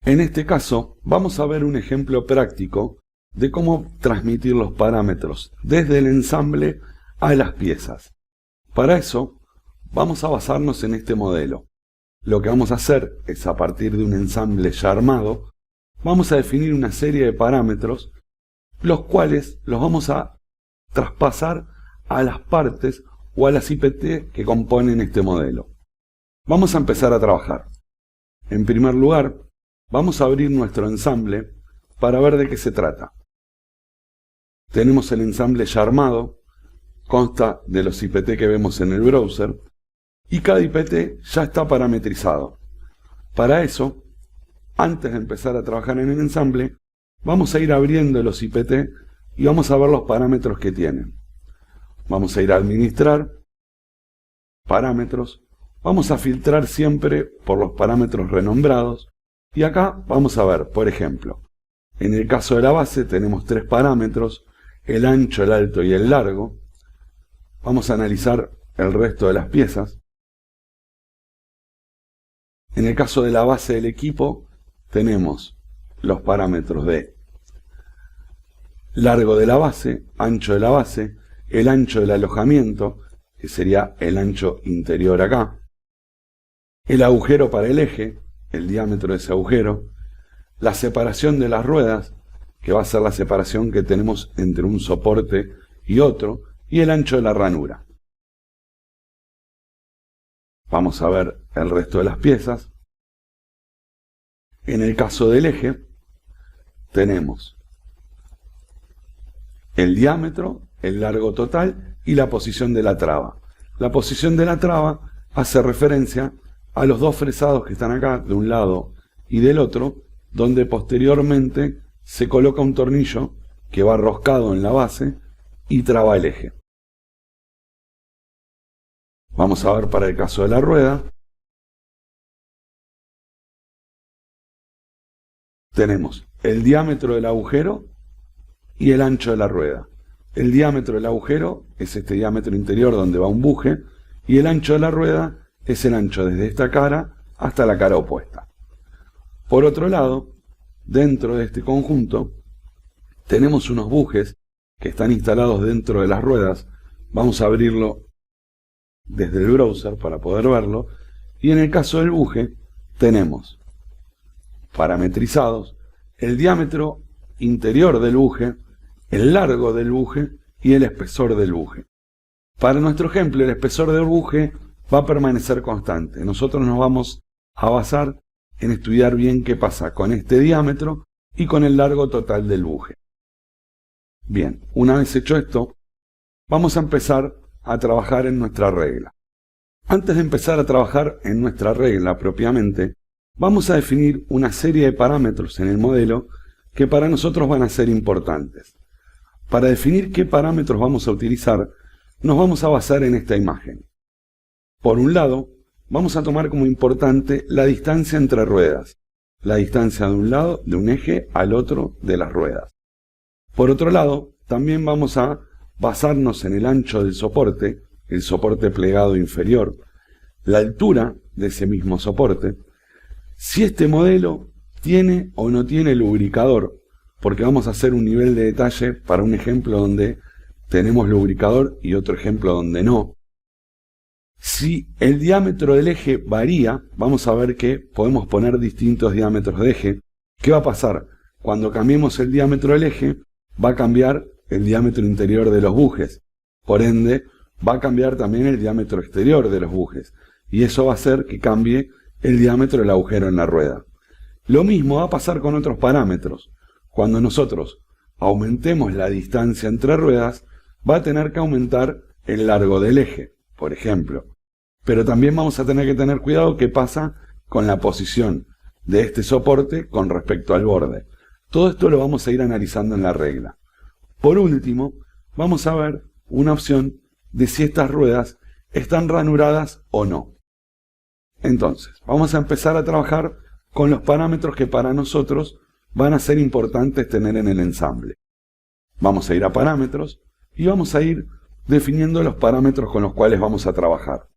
En este caso, vamos a ver un ejemplo práctico de cómo transmitir los parámetros desde el ensamble a las piezas. Para eso, vamos a basarnos en este modelo. Lo que vamos a hacer es, a partir de un ensamble ya armado, vamos a definir una serie de parámetros, los cuales los vamos a traspasar a las partes o a las IPT que componen este modelo. Vamos a empezar a trabajar. En primer lugar, vamos a abrir nuestro ensamble para ver de qué se trata. Tenemos el ensamble ya armado, consta de los IPT que vemos en el browser, y cada IPT ya está parametrizado. Para eso, antes de empezar a trabajar en el ensamble, vamos a ir abriendo los IPT y vamos a ver los parámetros que tienen. Vamos a ir a administrar, parámetros, vamos a filtrar siempre por los parámetros renombrados, y acá vamos a ver, por ejemplo, en el caso de la base tenemos 3 parámetros, el ancho, el alto y el largo. Vamos a analizar el resto de las piezas. En el caso de la base del equipo, tenemos los parámetros de largo de la base, ancho de la base, el ancho del alojamiento, que sería el ancho interior acá, el agujero para el eje, el diámetro de ese agujero, la separación de las ruedas, que va a ser la separación que tenemos entre un soporte y otro, y el ancho de la ranura. Vamos a ver el resto de las piezas. En el caso del eje, tenemos el diámetro, el largo total y la posición de la traba. La posición de la traba hace referencia a los 2 fresados que están acá, de un lado y del otro, donde posteriormente se coloca un tornillo que va roscado en la base y traba el eje. Vamos a ver para el caso de la rueda. Tenemos el diámetro del agujero y el ancho de la rueda. El diámetro del agujero es este diámetro interior donde va un buje, y el ancho de la rueda es el ancho desde esta cara hasta la cara opuesta. Por otro lado, dentro de este conjunto, tenemos unos bujes que están instalados dentro de las ruedas. Vamos a abrirlo desde el browser para poder verlo, y en el caso del buje tenemos parametrizados el diámetro interior del buje, el largo del buje y el espesor del buje. Para nuestro ejemplo, el espesor del buje va a permanecer constante. Nosotros nos vamos a basar en estudiar bien qué pasa con este diámetro y con el largo total del buje. Bien, una vez hecho esto, vamos a empezar a trabajar en nuestra regla. Antes de empezar a trabajar en nuestra regla propiamente, vamos a definir una serie de parámetros en el modelo que para nosotros van a ser importantes. Para definir qué parámetros vamos a utilizar, nos vamos a basar en esta imagen. Por un lado, vamos a tomar como importante la distancia entre ruedas, la distancia de un lado, de un eje, al otro de las ruedas. Por otro lado, también vamos a basarnos en el ancho del soporte, el soporte plegado inferior, la altura de ese mismo soporte, si este modelo tiene o no tiene lubricador, porque vamos a hacer un nivel de detalle para un ejemplo donde tenemos lubricador y otro ejemplo donde no. Si el diámetro del eje varía, vamos a ver que podemos poner distintos diámetros de eje. ¿Qué va a pasar? Cuando cambiemos el diámetro del eje, va a cambiar el diámetro interior de los bujes. Por ende, va a cambiar también el diámetro exterior de los bujes. Y eso va a hacer que cambie el diámetro del agujero en la rueda. Lo mismo va a pasar con otros parámetros. Cuando nosotros aumentemos la distancia entre ruedas, va a tener que aumentar el largo del eje, por ejemplo. Pero también vamos a tener que tener cuidado qué pasa con la posición de este soporte con respecto al borde. Todo esto lo vamos a ir analizando en la regla. Por último, vamos a ver una opción de si estas ruedas están ranuradas o no. Entonces, vamos a empezar a trabajar con los parámetros que para nosotros van a ser importantes tener en el ensamble. Vamos a ir a parámetros y vamos a ir definiendo los parámetros con los cuales vamos a trabajar.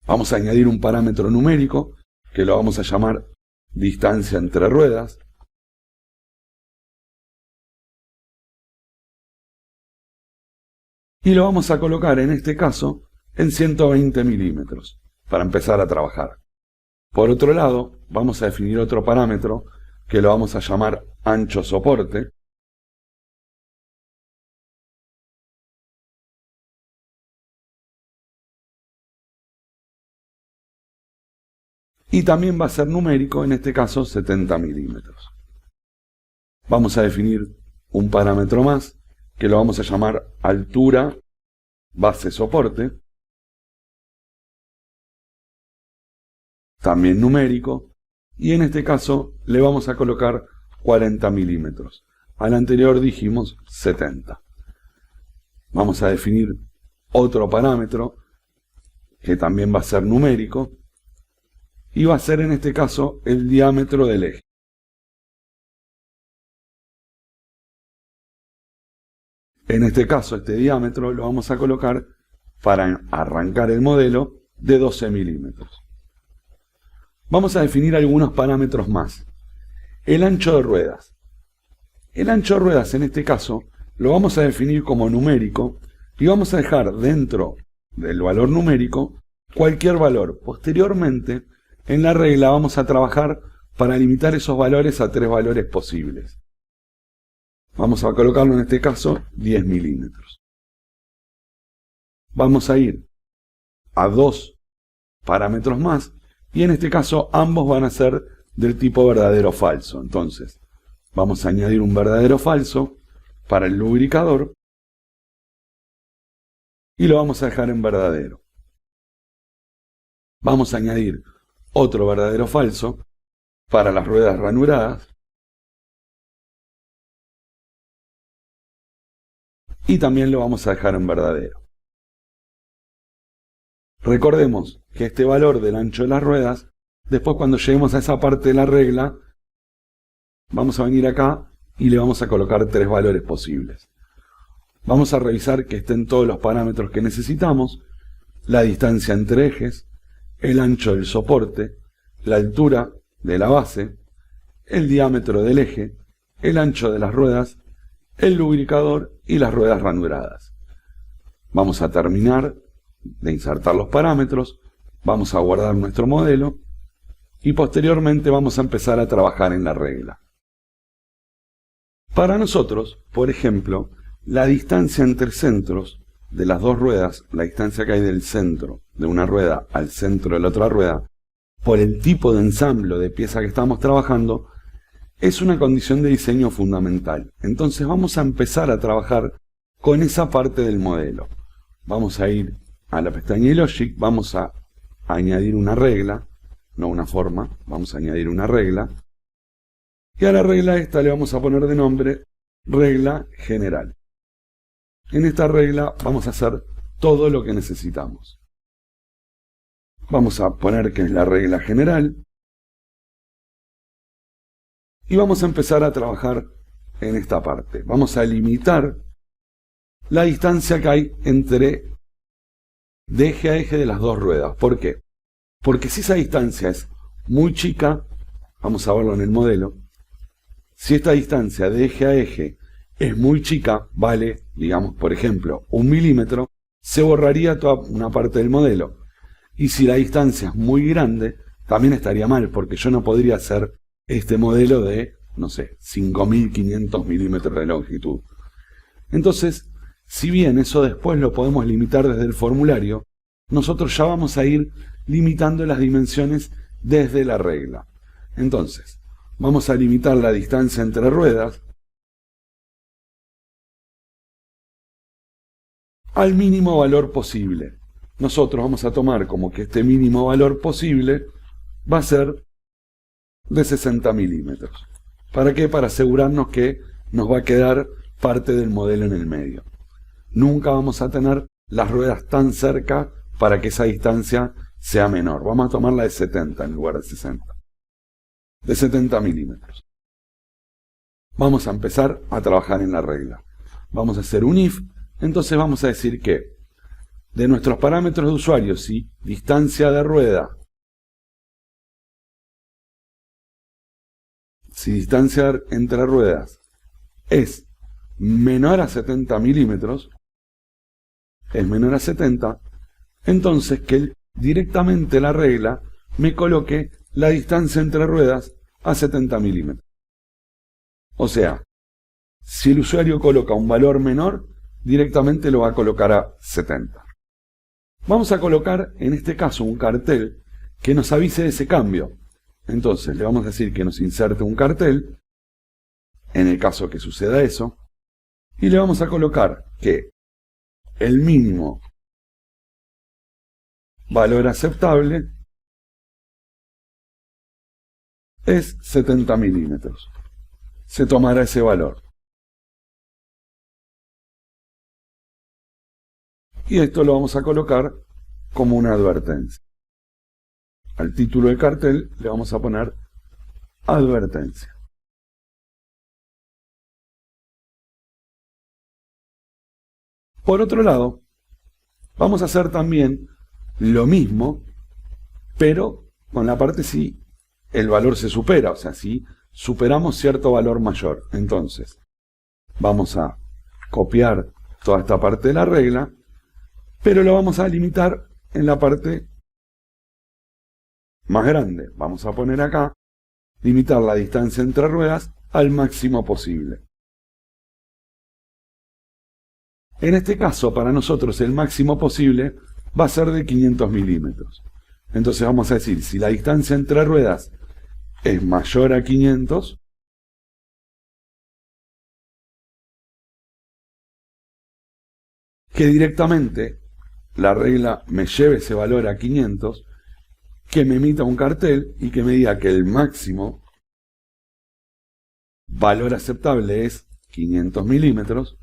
Vamos a añadir un parámetro numérico que lo vamos a llamar distancia entre ruedas, y lo vamos a colocar en este caso en 120 milímetros para empezar a trabajar. Por otro lado, vamos a definir otro parámetro que lo vamos a llamar ancho soporte. Y también va a ser numérico, en este caso 70 milímetros. Vamos a definir un parámetro más que lo vamos a llamar altura base soporte. También numérico. Y en este caso le vamos a colocar 40 milímetros. Al anterior dijimos 70. Vamos a definir otro parámetro que también va a ser numérico. Y va a ser en este caso el diámetro del eje. En este caso este diámetro lo vamos a colocar para arrancar el modelo de 12 milímetros. Vamos a definir algunos parámetros más. El ancho de ruedas. El ancho de ruedas en este caso lo vamos a definir como numérico y vamos a dejar dentro del valor numérico cualquier valor. Posteriormente, en la regla vamos a trabajar para limitar esos valores a 3 valores posibles. Vamos a colocarlo en este caso 10 milímetros. Vamos a ir a 2 parámetros más y en este caso ambos van a ser del tipo verdadero o falso. Entonces vamos a añadir un verdadero o falso para el lubricador y lo vamos a dejar en verdadero. Vamos a añadir otro verdadero o falso para las ruedas ranuradas y también lo vamos a dejar en verdadero. Recordemos que este valor del ancho de las ruedas, después cuando lleguemos a esa parte de la regla, vamos a venir acá y le vamos a colocar 3 valores posibles. Vamos a revisar que estén todos los parámetros que necesitamos: la distancia entre ejes, el ancho del soporte, la altura de la base, el diámetro del eje, el ancho de las ruedas, el lubricador y las ruedas ranuradas. Vamos a terminar de insertar los parámetros, vamos a guardar nuestro modelo y posteriormente vamos a empezar a trabajar en la regla. Para nosotros, por ejemplo, la distancia entre centros de las dos ruedas, la distancia que hay del centro de una rueda al centro de la otra rueda, por el tipo de ensamblo de pieza que estamos trabajando, es una condición de diseño fundamental. Entonces vamos a empezar a trabajar con esa parte del modelo. Vamos a ir a la pestaña de Logic, vamos a añadir una regla, no una forma, vamos a añadir una regla. Y a la regla esta le vamos a poner de nombre regla general. En esta regla vamos a hacer todo lo que necesitamos. Vamos a poner que es la regla general. Y vamos a empezar a trabajar en esta parte. Vamos a limitar la distancia que hay entre de eje a eje de las dos ruedas. ¿Por qué? Porque si esa distancia es muy chica, vamos a verlo en el modelo, si esta distancia de eje a eje es muy chica, vale, digamos, por ejemplo, 1 milímetro, se borraría toda una parte del modelo. Y si la distancia es muy grande, también estaría mal, porque yo no podría hacer este modelo de, no sé, 5500 milímetros de longitud. Entonces, si bien eso después lo podemos limitar desde el formulario, nosotros ya vamos a ir limitando las dimensiones desde la regla. Entonces, vamos a limitar la distancia entre ruedas al mínimo valor posible. Nosotros vamos a tomar como que este mínimo valor posible va a ser de 60 milímetros. ¿Para qué? Para asegurarnos que nos va a quedar parte del modelo en el medio. Nunca vamos a tener las ruedas tan cerca para que esa distancia sea menor. Vamos a tomarla de 70 en lugar de 60. De 70 milímetros. Vamos a empezar a trabajar en la regla. Vamos a hacer un if. Entonces vamos a decir que de nuestros parámetros de usuario, si distancia de rueda si distancia entre ruedas es menor a 70 milímetros, es menor a 70, entonces que directamente la regla me coloque la distancia entre ruedas a 70 milímetros. O sea, si el usuario coloca un valor menor, directamente lo va a colocar a 70. Vamos a colocar, en este caso, un cartel que nos avise de ese cambio. Entonces, le vamos a decir que nos inserte un cartel, en el caso que suceda eso, y le vamos a colocar que el mínimo valor aceptable es 70 milímetros. Se tomará ese valor. Y esto lo vamos a colocar como una advertencia. Al título del cartel le vamos a poner advertencia. Por otro lado, vamos a hacer también lo mismo, pero con la parte si el valor se supera, o sea, si superamos cierto valor mayor. Entonces, vamos a copiar toda esta parte de la regla, pero lo vamos a limitar en la parte más grande. Vamos a poner acá, limitar la distancia entre ruedas al máximo posible. En este caso, para nosotros el máximo posible va a ser de 500 milímetros. Entonces vamos a decir, si la distancia entre ruedas es mayor a 500, que directamente la regla me lleve ese valor a 500, que me emita un cartel y que me diga que el máximo valor aceptable es 500 milímetros,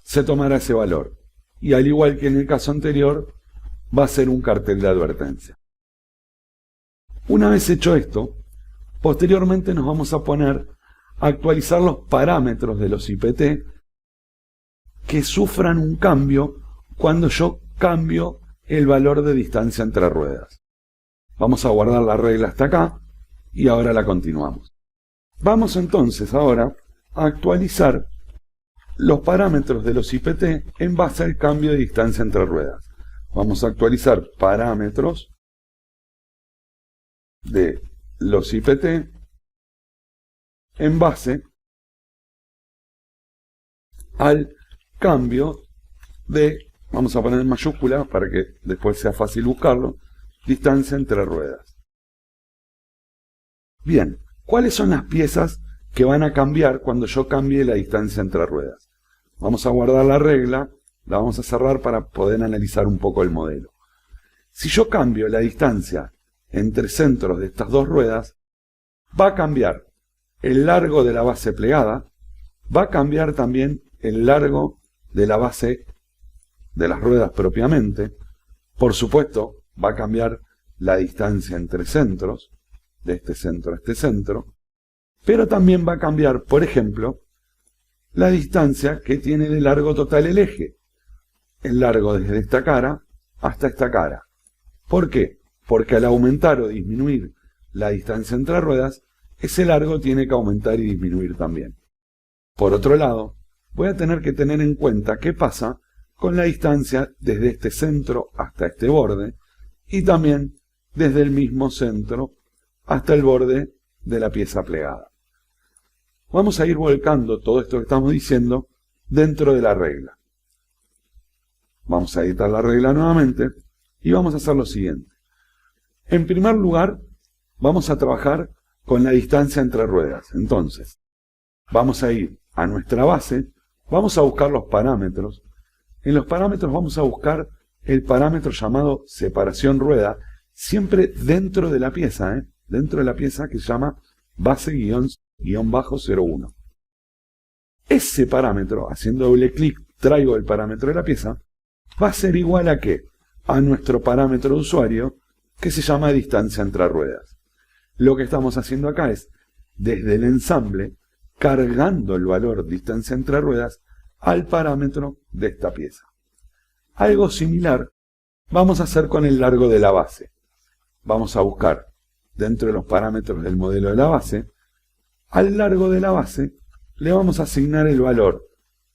se tomará ese valor. Y al igual que en el caso anterior, va a ser un cartel de advertencia. Una vez hecho esto, posteriormente nos vamos a poner a actualizar los parámetros de los IPT que sufran un cambio cuando yo cambio el valor de distancia entre ruedas. Vamos a guardar la regla hasta acá y ahora la continuamos. Vamos entonces ahora a actualizar los parámetros de los IPT en base al cambio de distancia entre ruedas. Vamos a actualizar parámetros de los IPT en base al cambio de, vamos a poner en mayúscula para que después sea fácil buscarlo, distancia entre ruedas. Bien, ¿cuáles son las piezas que van a cambiar cuando yo cambie la distancia entre ruedas? Vamos a guardar la regla, la vamos a cerrar para poder analizar un poco el modelo. Si yo cambio la distancia entre centros de estas dos ruedas, va a cambiar el largo de la base plegada, va a cambiar también el largo de la base de las ruedas propiamente, por supuesto va a cambiar la distancia entre centros, de este centro a este centro, pero también va a cambiar, por ejemplo, la distancia que tiene de largo total el eje, el largo desde esta cara hasta esta cara. ¿Por qué? Porque al aumentar o disminuir la distancia entre ruedas, ese largo tiene que aumentar y disminuir también. Por otro lado, voy a tener que tener en cuenta qué pasa con la distancia desde este centro hasta este borde y también desde el mismo centro hasta el borde de la pieza plegada. Vamos a ir volcando todo esto que estamos diciendo dentro de la regla. Vamos a editar la regla nuevamente y vamos a hacer lo siguiente. En primer lugar, vamos a trabajar con la distancia entre ruedas. Entonces, vamos a ir a nuestra base, vamos a buscar los parámetros. En los parámetros vamos a buscar el parámetro llamado separación rueda, siempre dentro de la pieza, dentro de la pieza que se llama base-01. Ese parámetro, haciendo doble clic, traigo el parámetro de la pieza, va a ser igual a ¿qué? A nuestro parámetro de usuario, que se llama distancia entre ruedas. Lo que estamos haciendo acá es, desde el ensamble, cargando el valor distancia entre ruedas al parámetro de esta pieza. Algo similar vamos a hacer con el largo de la base. Vamos a buscar, dentro de los parámetros del modelo de la base, Al largo de la base le vamos a asignar el valor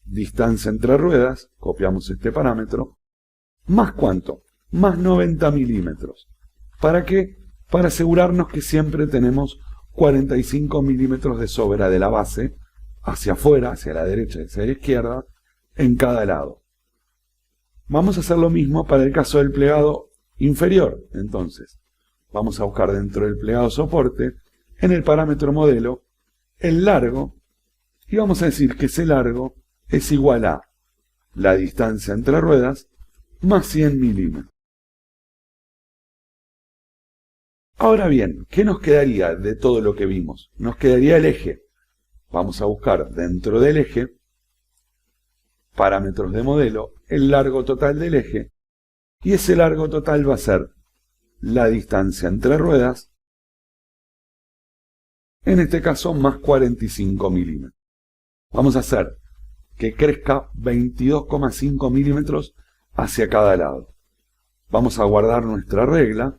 distancia entre ruedas, copiamos este parámetro, más ¿cuánto? Más 90 milímetros. ¿Para qué? Para asegurarnos que siempre tenemos 45 milímetros de sobra de la base, hacia afuera, hacia la derecha y hacia la izquierda, en cada lado. Vamos a hacer lo mismo para el caso del plegado inferior. Entonces, vamos a buscar dentro del plegado soporte, en el parámetro modelo, el largo, y vamos a decir que ese largo es igual a la distancia entre ruedas más 100 milímetros. Ahora bien, ¿qué nos quedaría de todo lo que vimos? Nos quedaría el eje. Vamos a buscar dentro del eje, parámetros de modelo, el largo total del eje, y ese largo total va a ser la distancia entre ruedas, en este caso más 45 milímetros. Vamos a hacer que crezca 22,5 milímetros hacia cada lado. Vamos a guardar nuestra regla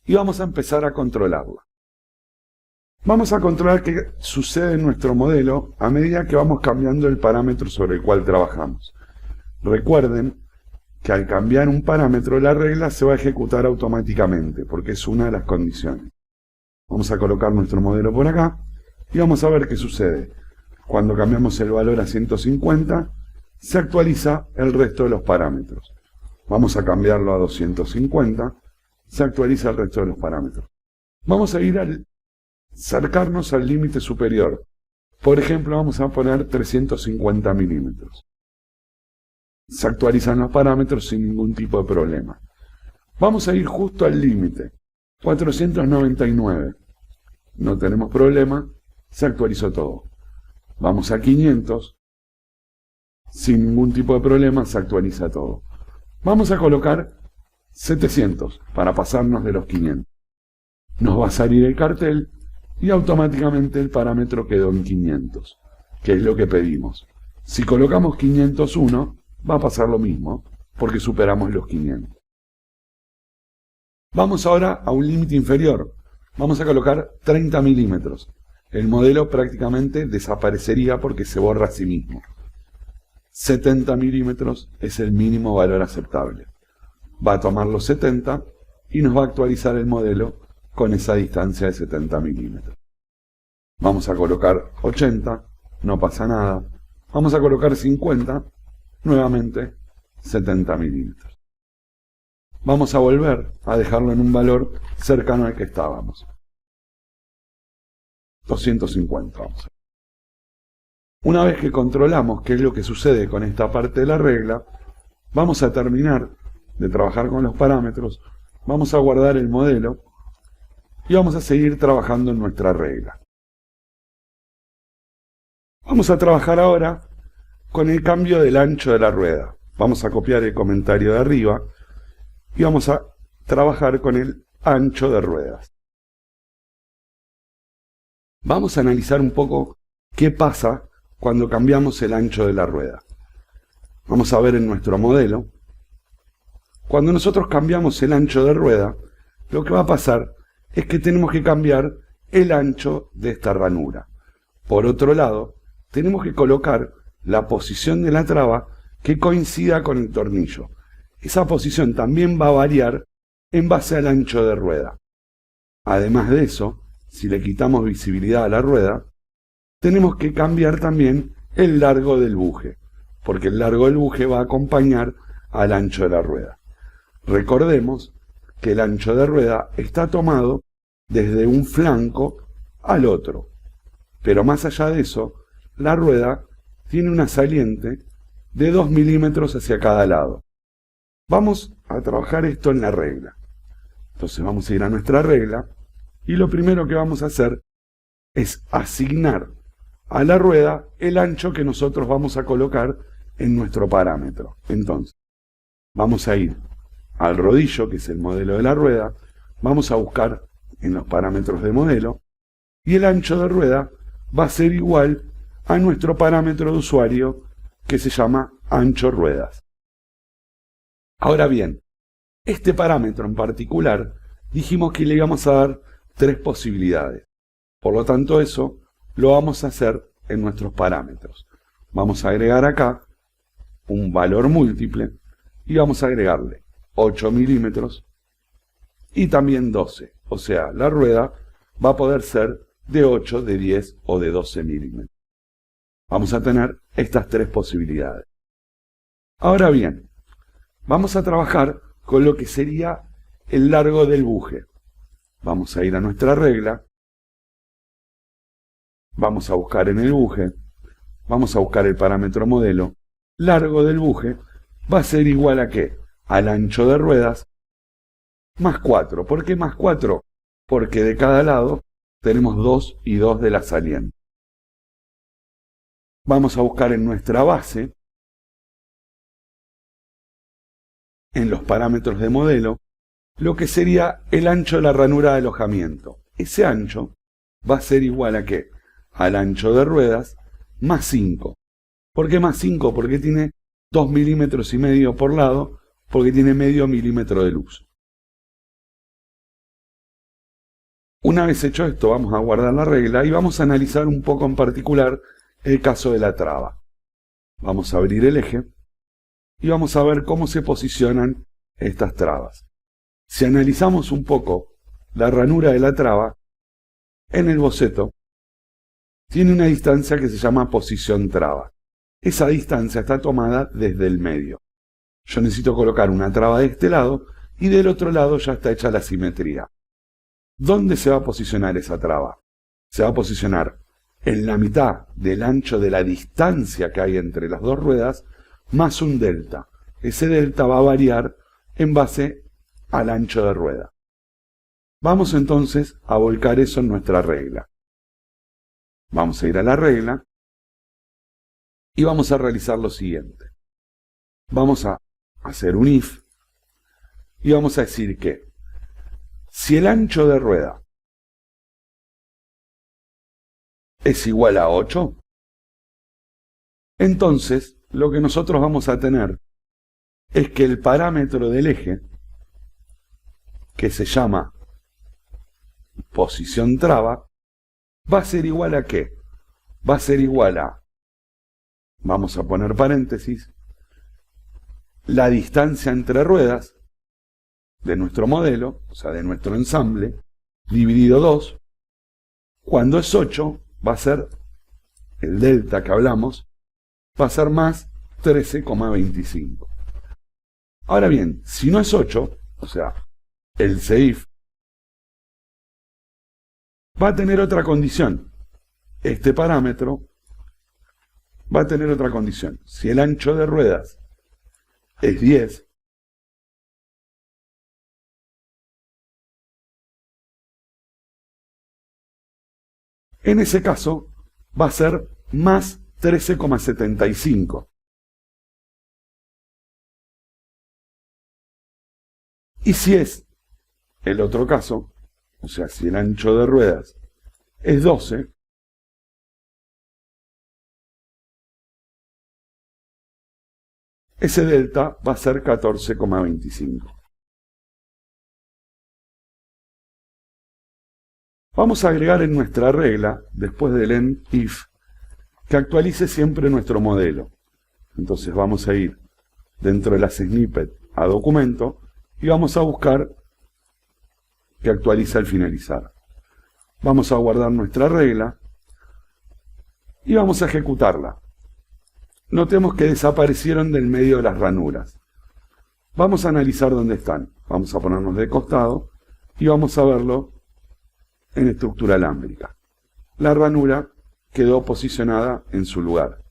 y vamos a empezar a controlarla. Vamos a controlar qué sucede en nuestro modelo a medida que vamos cambiando el parámetro sobre el cual trabajamos. Recuerden que al cambiar un parámetro la regla se va a ejecutar automáticamente porque es una de las condiciones. Vamos a colocar nuestro modelo por acá y vamos a ver qué sucede. Cuando cambiamos el valor a 150 se actualiza el resto de los parámetros. Vamos a cambiarlo a 250, se actualiza el resto de los parámetros. Vamos a ir al acercarnos al límite superior. Por ejemplo, vamos a poner 350 milímetros. Se actualizan los parámetros sin ningún tipo de problema. Vamos a ir justo al límite. 499. No tenemos problema, se actualizó todo. Vamos a 500. Sin ningún tipo de problema, se actualiza todo. Vamos a colocar 700 para pasarnos de los 500. Nos va a salir el cartel y automáticamente el parámetro quedó en 500, que es lo que pedimos. Si colocamos 501, va a pasar lo mismo, porque superamos los 500. Vamos ahora a un límite inferior. Vamos a colocar 30 milímetros. El modelo prácticamente desaparecería porque se borra a sí mismo. 70 milímetros es el mínimo valor aceptable. Va a tomar los 70 y nos va a actualizar el modelo con esa distancia de 70 milímetros. Vamos a colocar 80, no pasa nada. Vamos a colocar 50, nuevamente 70 milímetros. Vamos a volver a dejarlo en un valor cercano al que estábamos. 250, vamos a ver. Una vez que controlamos qué es lo que sucede con esta parte de la regla, vamos a terminar de trabajar con los parámetros, vamos a guardar el modelo y vamos a seguir trabajando en nuestra regla. Vamos a trabajar ahora con el cambio del ancho de la rueda. Vamos a copiar el comentario de arriba y vamos a trabajar con el ancho de ruedas. Vamos a analizar un poco qué pasa cuando cambiamos el ancho de la rueda. Vamos a ver en nuestro modelo. Cuando nosotros cambiamos el ancho de rueda, lo que va a pasar es que tenemos que cambiar el ancho de esta ranura. Por otro lado, tenemos que colocar la posición de la traba que coincida con el tornillo. Esa posición también va a variar en base al ancho de rueda. Además de eso, si le quitamos visibilidad a la rueda, tenemos que cambiar también el largo del buje, porque el largo del buje va a acompañar al ancho de la rueda. Recordemos que el ancho de rueda está tomado desde un flanco al otro, pero más allá de eso, la rueda tiene una saliente de 2 milímetros hacia cada lado. Vamos a trabajar esto en la regla. Entonces vamos a ir a nuestra regla y lo primero que vamos a hacer es asignar a la rueda el ancho que nosotros vamos a colocar en nuestro parámetro. Entonces, vamos a ir al rodillo, que es el modelo de la rueda, vamos a buscar en los parámetros de modelo, y el ancho de rueda va a ser igual a nuestro parámetro de usuario, que se llama ancho ruedas. Ahora bien, este parámetro en particular, dijimos que le íbamos a dar tres posibilidades. Por lo tanto, eso lo vamos a hacer en nuestros parámetros. Vamos a agregar acá un valor múltiple y vamos a agregarle 8 milímetros y también 12. O sea, la rueda va a poder ser de 8, de 10 o de 12 milímetros. Vamos a tener estas tres posibilidades. Ahora bien, vamos a trabajar con lo que sería el largo del buje. Vamos a ir a nuestra regla, vamos a buscar en el buje, vamos a buscar el parámetro modelo. Largo del buje va a ser igual a ¿qué? Al ancho de ruedas más 4. ¿Por qué más 4? Porque de cada lado tenemos 2 y 2 de la saliente. Vamos a buscar en nuestra base, en los parámetros de modelo, lo que sería el ancho de la ranura de alojamiento. Ese ancho va a ser igual a ¿qué? Al ancho de ruedas más 5. ¿Por qué más 5? Porque tiene 2 milímetros y medio por lado, porque tiene medio milímetro de luz. Una vez hecho esto, vamos a guardar la regla y vamos a analizar un poco en particular el caso de la traba. Vamos a abrir el eje y vamos a ver cómo se posicionan estas trabas. Si analizamos un poco la ranura de la traba, en el boceto tiene una distancia que se llama posición traba. Esa distancia está tomada desde el medio. Yo necesito colocar una traba de este lado y del otro lado ya está hecha la simetría. ¿Dónde se va a posicionar esa traba? Se va a posicionar en la mitad del ancho de la distancia que hay entre las dos ruedas más un delta. Ese delta va a variar en base al ancho de rueda. Vamos entonces a volcar eso en nuestra regla. Vamos a ir a la regla y vamos a realizar lo siguiente. Vamos a hacer un if y vamos a decir que si el ancho de rueda es igual a 8, entonces lo que nosotros vamos a tener es que el parámetro del eje, que se llama posición traba, va a ser igual a ¿qué? Va a ser igual a, vamos a poner paréntesis, la distancia entre ruedas de nuestro modelo, o sea, de nuestro ensamble, dividido 2. Cuando es 8, va a ser el delta que hablamos, va a ser más 13,25. Ahora bien, si no es 8, o sea, el CIF va a tener otra condición. Este parámetro va a tener otra condición. Si el ancho de ruedas es 10, en ese caso va a ser más 13,75. Y si es el otro caso, o sea, si el ancho de ruedas es 12, ese delta va a ser 14,25. Vamos a agregar en nuestra regla, después del end if, que actualice siempre nuestro modelo. Entonces vamos a ir dentro de las snippet a documento y vamos a buscar que actualice al finalizar. Vamos a guardar nuestra regla y vamos a ejecutarla. Notemos que desaparecieron del medio de las ranuras. Vamos a analizar dónde están. Vamos a ponernos de costado y vamos a verlo en estructura alámbrica. La ranura quedó posicionada en su lugar.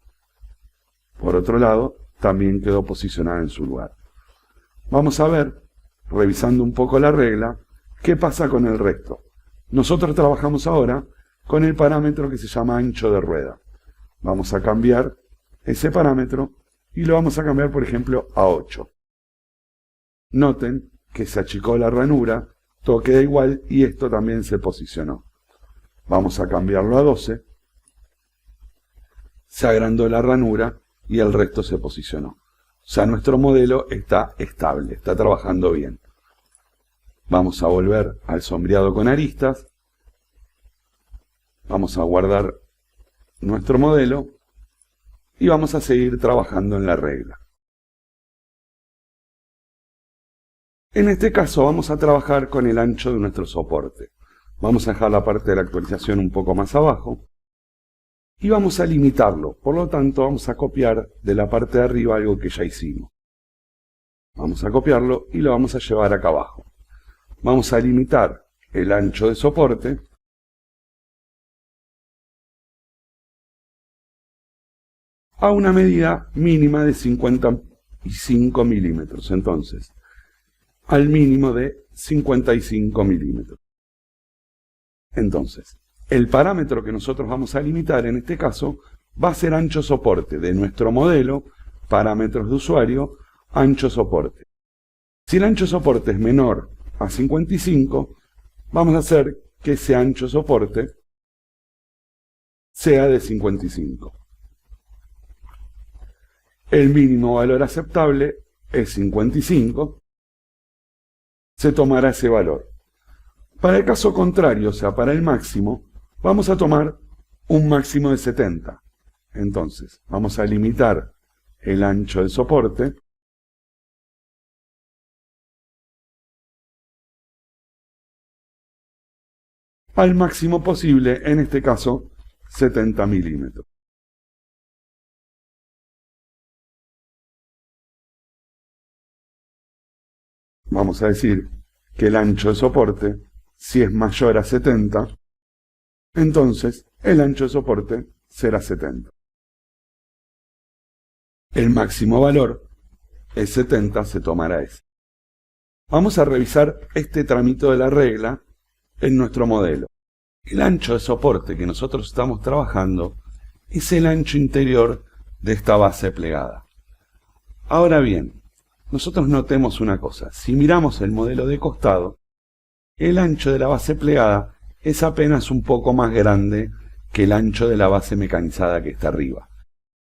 Por otro lado, también quedó posicionada en su lugar. Vamos a ver, revisando un poco la regla, qué pasa con el resto. Nosotros trabajamos ahora con el parámetro que se llama ancho de rueda. Vamos a cambiar ese parámetro y lo vamos a cambiar, por ejemplo, a 8. Noten que se achicó la ranura, todo queda igual y esto también se posicionó. Vamos a cambiarlo a 12. Se agrandó la ranura y el resto se posicionó. O sea, nuestro modelo está estable, está trabajando bien. Vamos a volver al sombreado con aristas. Vamos a guardar nuestro modelo y vamos a seguir trabajando en la regla. En este caso vamos a trabajar con el ancho de nuestro soporte. Vamos a dejar la parte de la actualización un poco más abajo y vamos a limitarlo. Por lo tanto, vamos a copiar de la parte de arriba algo que ya hicimos. Vamos a copiarlo y lo vamos a llevar acá abajo. Vamos a limitar el ancho de soporte a una medida mínima de 55 milímetros. Entonces, al mínimo de 55 milímetros. Entonces, el parámetro que nosotros vamos a limitar en este caso va a ser ancho soporte de nuestro modelo, parámetros de usuario, ancho soporte. Si el ancho soporte es menor a 55, vamos a hacer que ese ancho soporte sea de 55. El mínimo valor aceptable es 55. Se tomará ese valor. Para el caso contrario, o sea, para el máximo, vamos a tomar un máximo de 70. Entonces, vamos a limitar el ancho de soporte al máximo posible, en este caso, 70 milímetros. Vamos a decir que el ancho de soporte, si es mayor a 70, entonces el ancho de soporte será 70. El máximo valor es 70, se tomará ese. Vamos a revisar este tramito de la regla en nuestro modelo. El ancho de soporte que nosotros estamos trabajando es el ancho interior de esta base plegada. Ahora bien, nosotros notemos una cosa. Si miramos el modelo de costado, el ancho de la base plegada es apenas un poco más grande que el ancho de la base mecanizada que está arriba.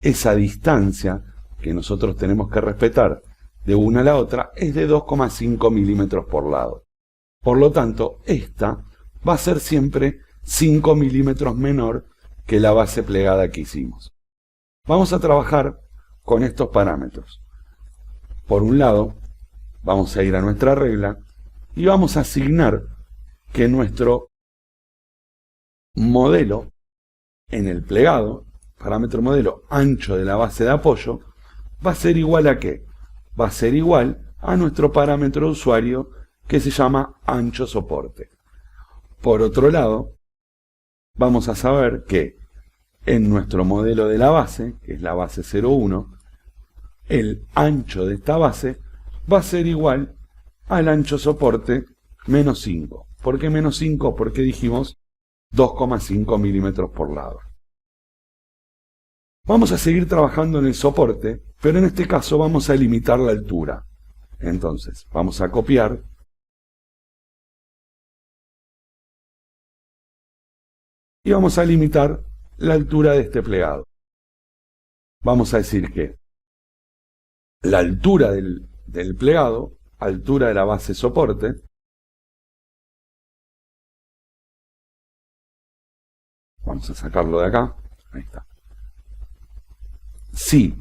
Esa distancia que nosotros tenemos que respetar de una a la otra es de 2,5 milímetros por lado. Por lo tanto, esta va a ser siempre 5 milímetros menor que la base plegada que hicimos. Vamos a trabajar con estos parámetros. Por un lado, vamos a ir a nuestra regla y vamos a asignar que nuestro modelo en el plegado, parámetro modelo ancho de la base de apoyo, va a ser igual a ¿qué? Va a ser igual a nuestro parámetro de usuario que se llama ancho soporte. Por otro lado, vamos a saber que en nuestro modelo de la base, que es la base 01, el ancho de esta base va a ser igual al ancho soporte menos 5. ¿Por qué menos 5? Porque dijimos 2,5 milímetros por lado. Vamos a seguir trabajando en el soporte, pero en este caso vamos a limitar la altura. Entonces, vamos a copiar y vamos a limitar la altura de este plegado. Vamos a decir que la altura del plegado, altura de la base soporte, vamos a sacarlo de acá, ahí está. Si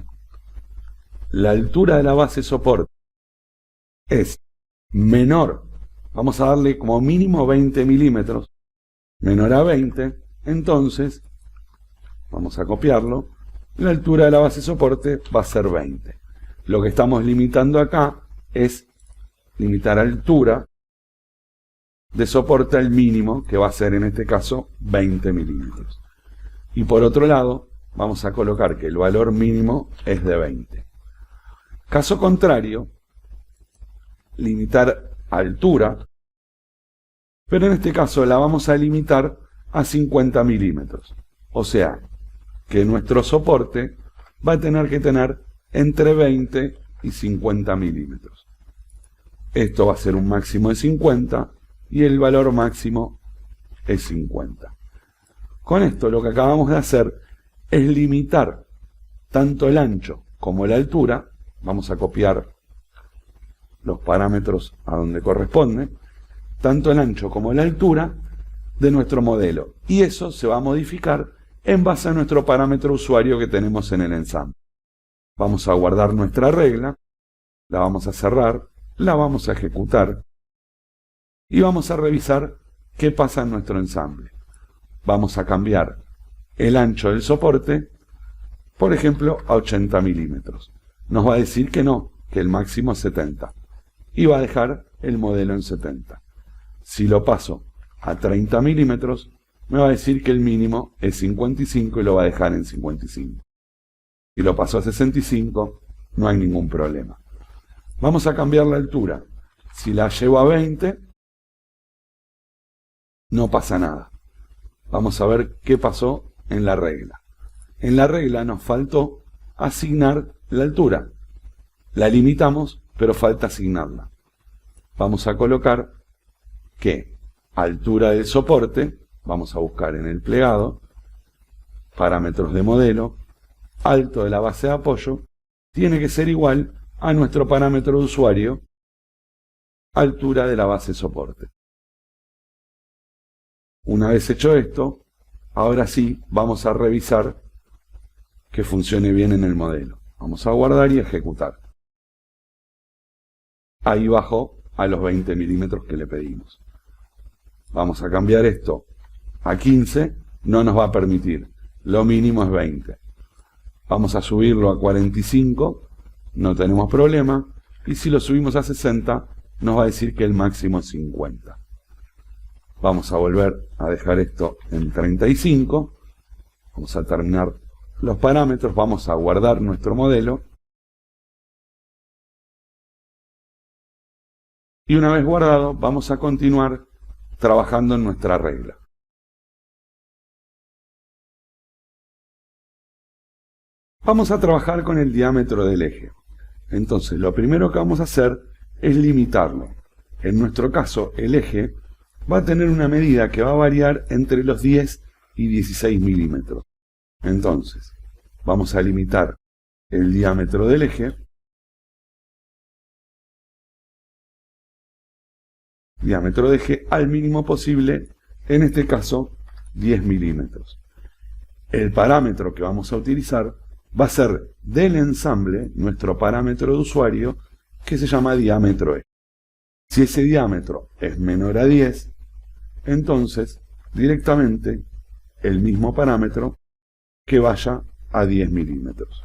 la altura de la base soporte es menor, vamos a darle como mínimo 20 milímetros, menor a 20, entonces, vamos a copiarlo, la altura de la base soporte va a ser 20. Lo que estamos limitando acá es limitar altura de soporte al mínimo, que va a ser en este caso 20 milímetros. Y por otro lado, vamos a colocar que el valor mínimo es de 20. Caso contrario, limitar altura, pero en este caso la vamos a limitar a 50 milímetros. O sea, que nuestro soporte va a tener que tener entre 20 y 50 milímetros. Esto va a ser un máximo de 50 y el valor máximo es 50. Con esto lo que acabamos de hacer es limitar tanto el ancho como la altura. Vamos a copiar los parámetros a donde corresponden. Tanto el ancho como la altura de nuestro modelo. Y eso se va a modificar en base a nuestro parámetro usuario que tenemos en el ensamble. Vamos a guardar nuestra regla, la vamos a cerrar, la vamos a ejecutar y vamos a revisar qué pasa en nuestro ensamble. Vamos a cambiar el ancho del soporte, por ejemplo, a 80 milímetros. Nos va a decir que no, que el máximo es 70. Y va a dejar el modelo en 70. Si lo paso a 30 milímetros, me va a decir que el mínimo es 55 y lo va a dejar en 55. Si lo paso a 65, no hay ningún problema. Vamos a cambiar la altura. Si la llevo a 20, no pasa nada. Vamos a ver qué pasó en la regla. En la regla nos faltó asignar la altura. La limitamos, pero falta asignarla. Vamos a colocar que altura del soporte, vamos a buscar en el plegado, parámetros de modelo, alto de la base de apoyo, tiene que ser igual a nuestro parámetro de usuario, altura de la base de soporte. Una vez hecho esto, ahora sí vamos a revisar que funcione bien en el modelo. Vamos a guardar y ejecutar. Ahí bajó a los 20 milímetros que le pedimos. Vamos a cambiar esto a 15, no nos va a permitir. Lo mínimo es 20. Vamos a subirlo a 45, no tenemos problema. Y si lo subimos a 60, nos va a decir que el máximo es 50. Vamos a volver a dejar esto en 35. Vamos a terminar los parámetros, vamos a guardar nuestro modelo. Y una vez guardado, vamos a continuar trabajando en nuestra regla. Vamos a trabajar con el diámetro del eje. Entonces, lo primero que vamos a hacer es limitarlo. En nuestro caso, el eje va a tener una medida que va a variar entre los 10 y 16 milímetros. Entonces, vamos a limitar el diámetro del eje. Diámetro de eje al mínimo posible, en este caso 10 milímetros. El parámetro que vamos a utilizar va a ser del ensamble, nuestro parámetro de usuario, que se llama diámetro eje. Si ese diámetro es menor a 10, entonces directamente el mismo parámetro que vaya a 10 milímetros.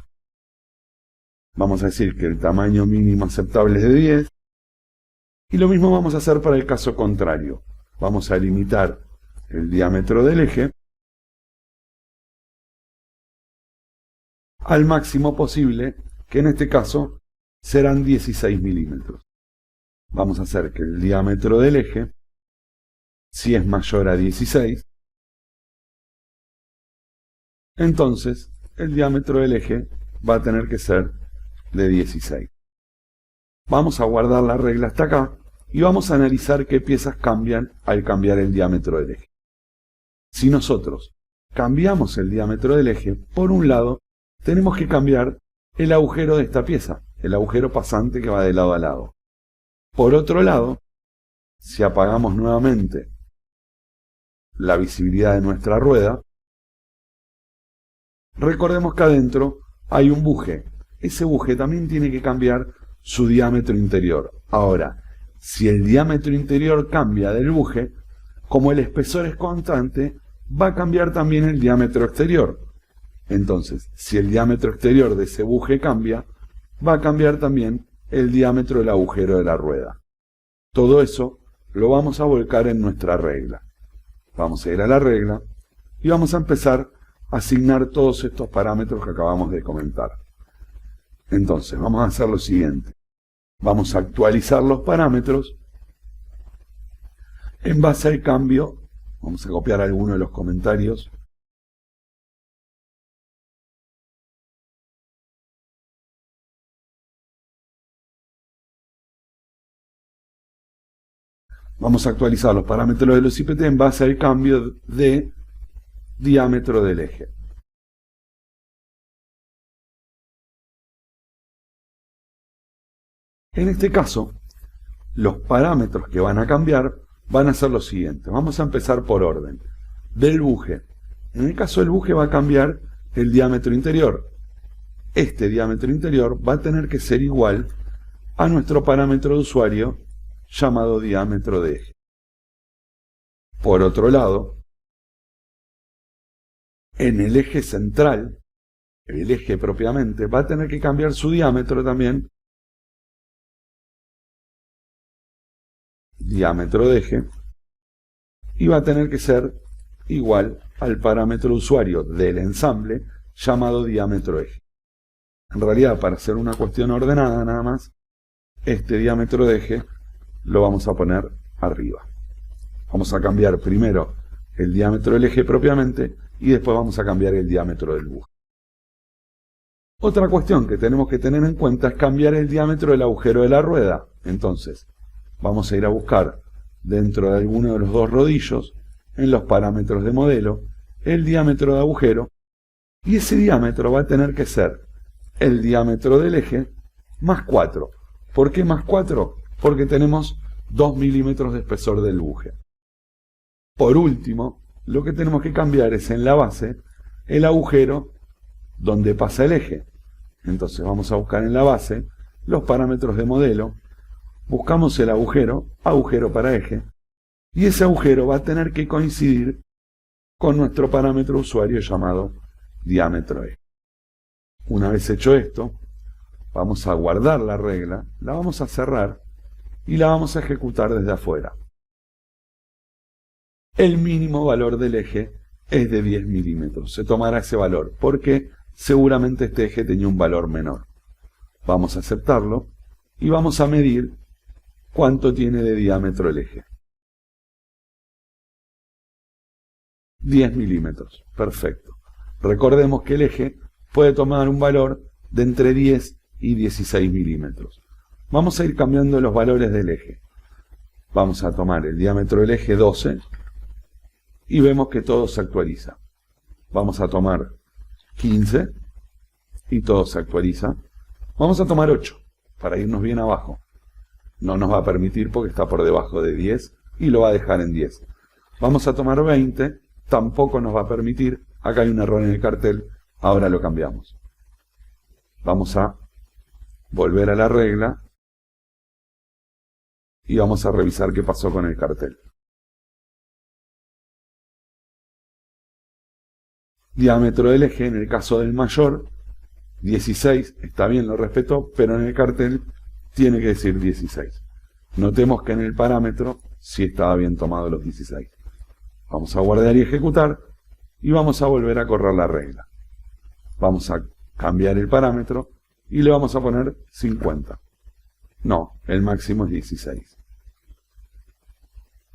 Vamos a decir que el tamaño mínimo aceptable es de 10. Y lo mismo vamos a hacer para el caso contrario. Vamos a limitar el diámetro del eje al máximo posible, que en este caso serán 16 milímetros. Vamos a hacer que el diámetro del eje, si es mayor a 16, entonces el diámetro del eje va a tener que ser de 16. Vamos a guardar la regla hasta acá y vamos a analizar qué piezas cambian al cambiar el diámetro del eje. Si nosotros cambiamos el diámetro del eje, por un lado, tenemos que cambiar el agujero de esta pieza, el agujero pasante que va de lado a lado. Por otro lado, si apagamos nuevamente la visibilidad de nuestra rueda, recordemos que adentro hay un buje. Ese buje también tiene que cambiar su diámetro interior. Ahora, si el diámetro interior cambia del buje, como el espesor es constante, va a cambiar también el diámetro exterior. Entonces, si el diámetro exterior de ese buje cambia, va a cambiar también el diámetro del agujero de la rueda. Todo eso lo vamos a volcar en nuestra regla. Vamos a ir a la regla y vamos a empezar a asignar todos estos parámetros que acabamos de comentar. Entonces, vamos a hacer lo siguiente. Vamos a actualizar los parámetros en base al cambio. Vamos a copiar alguno de los comentarios. Vamos a actualizar los parámetros de los IPT en base al cambio de diámetro del eje. En este caso, los parámetros que van a cambiar van a ser los siguientes. Vamos a empezar por orden. Del buje. En el caso del buje va a cambiar el diámetro interior. Este diámetro interior va a tener que ser igual a nuestro parámetro de usuario llamado diámetro de eje. Por otro lado, en el eje central, el eje propiamente, va a tener que cambiar su diámetro también, diámetro de eje, y va a tener que ser igual al parámetro de usuario del ensamble llamado diámetro eje. En realidad, para hacer una cuestión ordenada nada más, este diámetro de eje lo vamos a poner arriba. Vamos a cambiar primero el diámetro del eje propiamente y después vamos a cambiar el diámetro del buje. Otra cuestión que tenemos que tener en cuenta es cambiar el diámetro del agujero de la rueda. Entonces, vamos a ir a buscar dentro de alguno de los dos rodillos, en los parámetros de modelo, el diámetro de agujero, y ese diámetro va a tener que ser el diámetro del eje más 4. ¿Por qué más 4? Porque tenemos 2 milímetros de espesor del buje. Por último, lo que tenemos que cambiar es en la base el agujero donde pasa el eje. Entonces vamos a buscar en la base los parámetros de modelo, buscamos el agujero, agujero para eje, y ese agujero va a tener que coincidir con nuestro parámetro usuario llamado diámetro eje. Una vez hecho esto, vamos a guardar la regla, la vamos a cerrar y la vamos a ejecutar desde afuera. El mínimo valor del eje es de 10 milímetros. Se tomará ese valor porque seguramente este eje tenía un valor menor. Vamos a aceptarlo y vamos a medir cuánto tiene de diámetro el eje. 10 milímetros. Perfecto. Recordemos que el eje puede tomar un valor de entre 10 y 16 milímetros. Vamos a ir cambiando los valores del eje. Vamos a tomar el diámetro del eje 12 y vemos que todo se actualiza. Vamos a tomar 15 y todo se actualiza. Vamos a tomar 8 para irnos bien abajo. No nos va a permitir porque está por debajo de 10 y lo va a dejar en 10. Vamos a tomar 20, tampoco nos va a permitir. Acá hay un error en el cartel, ahora lo cambiamos. Vamos a volver a la regla y vamos a revisar qué pasó con el cartel. Diámetro del eje, en el caso del mayor, 16, está bien, lo respetó, pero en el cartel tiene que decir 16. Notemos que en el parámetro sí estaba bien tomado los 16. Vamos a guardar y ejecutar, y vamos a volver a correr la regla. Vamos a cambiar el parámetro, y le vamos a poner 50. No, el máximo es 16.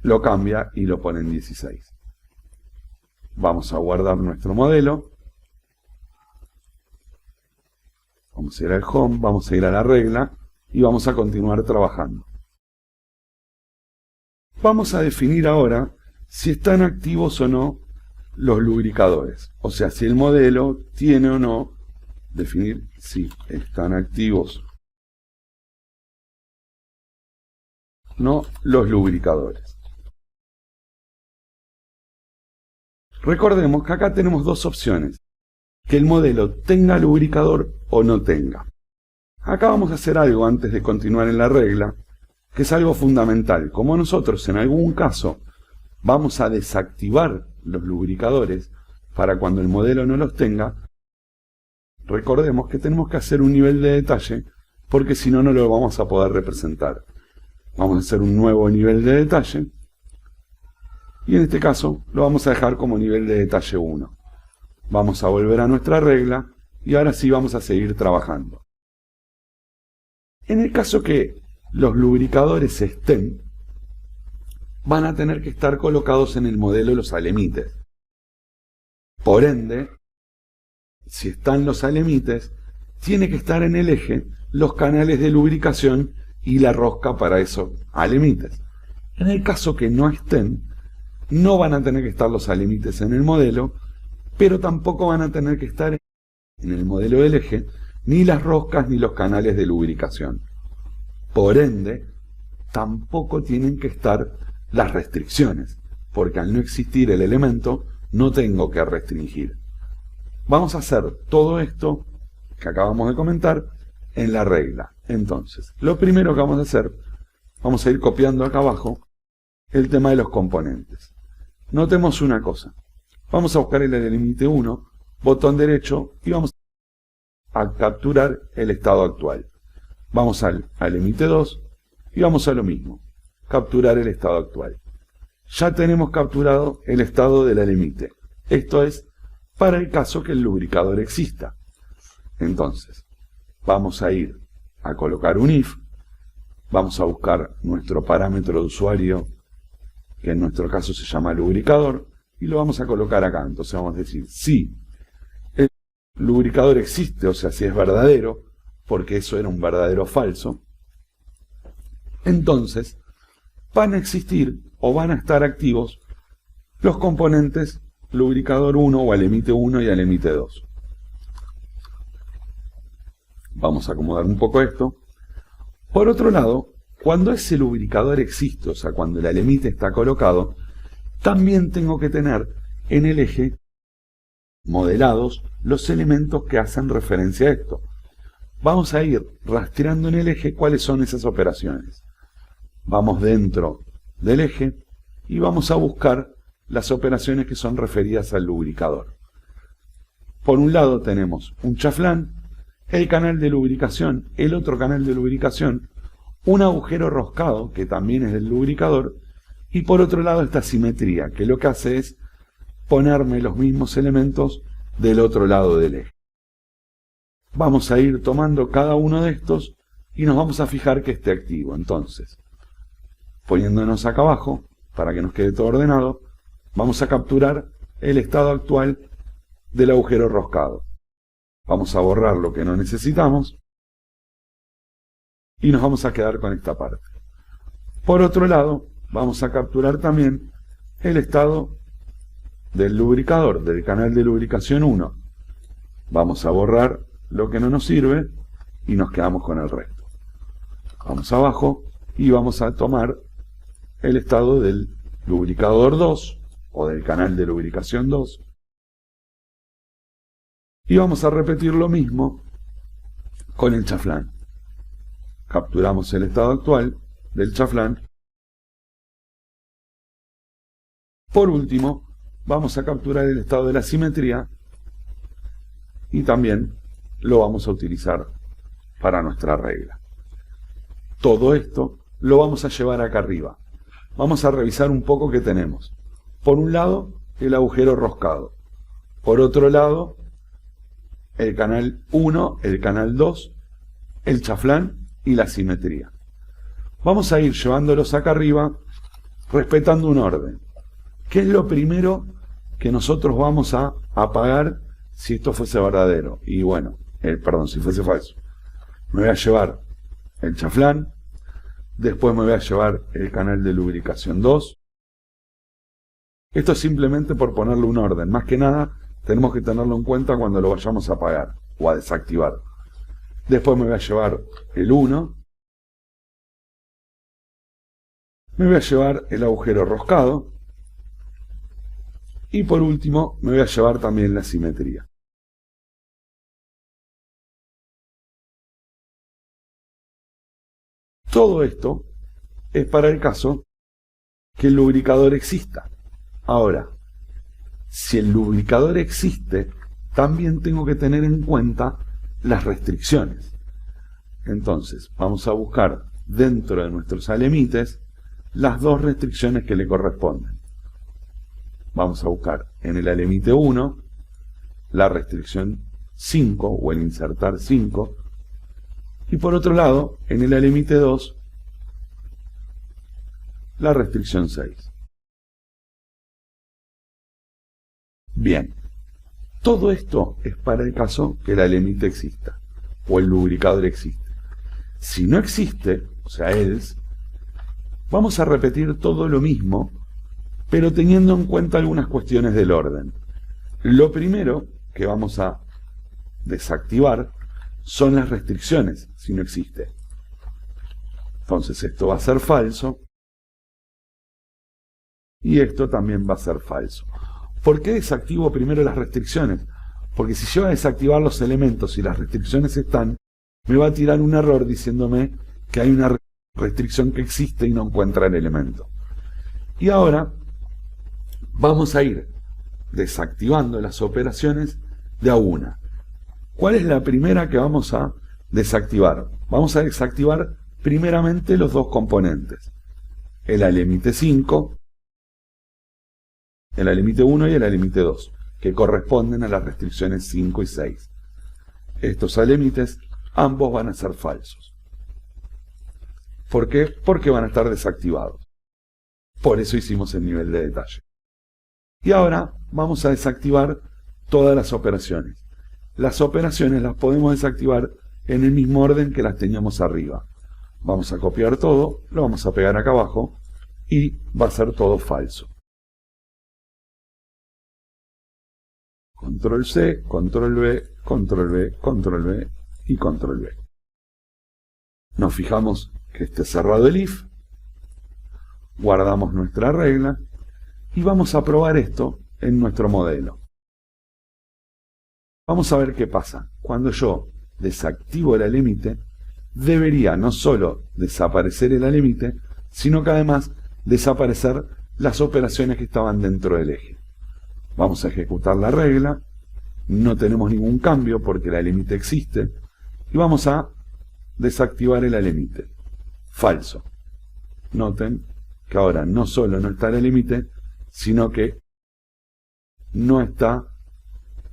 Lo cambia y lo pone en 16. Vamos a guardar nuestro modelo. Vamos a ir al home, vamos a ir a la regla y vamos a continuar trabajando. Vamos a definir ahora si están activos o no los lubricadores. O sea, si el modelo tiene o no, definir si están activos o no los lubricadores. Recordemos que acá tenemos dos opciones, que el modelo tenga lubricador o no tenga. Acá vamos a hacer algo antes de continuar en la regla, que es algo fundamental. Como nosotros en algún caso vamos a desactivar los lubricadores para cuando el modelo no los tenga, recordemos que tenemos que hacer un nivel de detalle, porque si no, no lo vamos a poder representar. Vamos a hacer un nuevo nivel de detalle, y en este caso lo vamos a dejar como nivel de detalle 1. Vamos a volver a nuestra regla y ahora sí vamos a seguir trabajando. En el caso que los lubricadores estén, van a tener que estar colocados en el modelo los alemites. Por ende, si están los alemites, tiene que estar en el eje los canales de lubricación y la rosca para esos alemites. En el caso que no estén, no van a tener que estar los alemites en el modelo, pero tampoco van a tener que estar en el modelo del eje ni las roscas ni los canales de lubricación. Por ende, tampoco tienen que estar las restricciones, porque al no existir el elemento, no tengo que restringir. Vamos a hacer todo esto que acabamos de comentar en la regla. Entonces, lo primero que vamos a hacer, vamos a ir copiando acá abajo el tema de los componentes. Notemos una cosa. Vamos a buscar el límite 1, botón derecho, y vamos a capturar el estado actual. Vamos al límite 2 y vamos a lo mismo, capturar el estado actual. Ya tenemos capturado el estado de la límite. Esto es para el caso que el lubricador exista. Entonces, vamos a ir a colocar un if, vamos a buscar nuestro parámetro de usuario, que en nuestro caso se llama lubricador, y lo vamos a colocar acá. Entonces vamos a decir, si el lubricador existe, o sea, si es verdadero, porque eso era un verdadero falso, entonces van a existir o van a estar activos los componentes lubricador 1 o al límite 1 y al límite 2. Vamos a acomodar un poco esto. Por otro lado, cuando ese lubricador existe, o sea, cuando el límite está colocado, también tengo que tener en el eje modelados los elementos que hacen referencia a esto. Vamos a ir rastreando en el eje cuáles son esas operaciones. Vamos dentro del eje y vamos a buscar las operaciones que son referidas al lubricador. Por un lado tenemos un chaflán, el canal de lubricación, el otro canal de lubricación, un agujero roscado, que también es del lubricador, y por otro lado esta simetría, que lo que hace es ponerme los mismos elementos del otro lado del eje. Vamos a ir tomando cada uno de estos y nos vamos a fijar que esté activo. Entonces, poniéndonos acá abajo, para que nos quede todo ordenado, vamos a capturar el estado actual del agujero roscado. Vamos a borrar lo que no necesitamos y nos vamos a quedar con esta parte. Por otro lado, vamos a capturar también el estado del lubricador, del canal de lubricación 1. Vamos a borrar lo que no nos sirve y nos quedamos con el resto. Vamos abajo y vamos a tomar el estado del lubricador 2 o del canal de lubricación 2 y vamos a repetir lo mismo con el chaflán. Capturamos el estado actual del chaflán. Por último, vamos a capturar el estado de la simetría y también lo vamos a utilizar para nuestra regla. Todo esto lo vamos a llevar acá arriba. Vamos a revisar un poco qué tenemos. Por un lado, el agujero roscado. Por otro lado, el canal 1, el canal 2, el chaflán y la simetría. Vamos a ir llevándolos acá arriba respetando un orden. ¿Qué es lo primero que nosotros vamos a apagar si esto fuese verdadero? Y bueno, si fuese falso. Me voy a llevar el chaflán, después me voy a llevar el canal de lubricación 2. Esto es simplemente por ponerle un orden. Más que nada, tenemos que tenerlo en cuenta cuando lo vayamos a apagar o a desactivar. Después me voy a llevar el 1. Me voy a llevar el agujero roscado. Y por último, me voy a llevar también la simetría. Todo esto es para el caso que el lubricador exista. Ahora, si el lubricador existe, también tengo que tener en cuenta las restricciones. Entonces, vamos a buscar dentro de nuestros alemites las dos restricciones que le corresponden. Vamos a buscar en el alemite 1 la restricción 5 o el insertar 5 y por otro lado en el alemite 2 la restricción 6. Bien, todo esto es para el caso que el alemite exista o el lubricador existe. Si no existe, o sea, else, vamos a repetir todo lo mismo, pero teniendo en cuenta algunas cuestiones del orden. Lo primero que vamos a desactivar son las restricciones, si no existe. Entonces esto va a ser falso. y esto también va a ser falso. ¿Por qué desactivo primero las restricciones? Porque si yo voy a desactivar los elementos y las restricciones están, me va a tirar un error diciéndome que hay una restricción que existe y no encuentra el elemento. Y ahora vamos a ir desactivando las operaciones de a una. ¿Cuál es la primera que vamos a desactivar? Vamos a desactivar primeramente los dos componentes, el alímite 5, el alímite 1 y el alímite 2, que corresponden a las restricciones 5 y 6. Estos alímites ambos van a ser falsos. ¿Por qué? Porque van a estar desactivados. Por eso hicimos el nivel de detalle. Y ahora vamos a desactivar todas las operaciones. Las operaciones las podemos desactivar en el mismo orden que las teníamos arriba. Vamos a copiar todo, lo vamos a pegar acá abajo y va a ser todo falso. Control C, Control V, Control V, Control V y Control V. Nos fijamos que esté cerrado el if, guardamos nuestra regla y vamos a probar esto en nuestro modelo. Vamos a ver qué pasa. Cuando yo desactivo el alímite, debería no solo desaparecer el alímite, sino que además desaparecer las operaciones que estaban dentro del eje. Vamos a ejecutar la regla, no tenemos ningún cambio porque el alímite existe, y vamos a desactivar el alímite. Falso. Noten que ahora no solo no está el alímite, sino que no está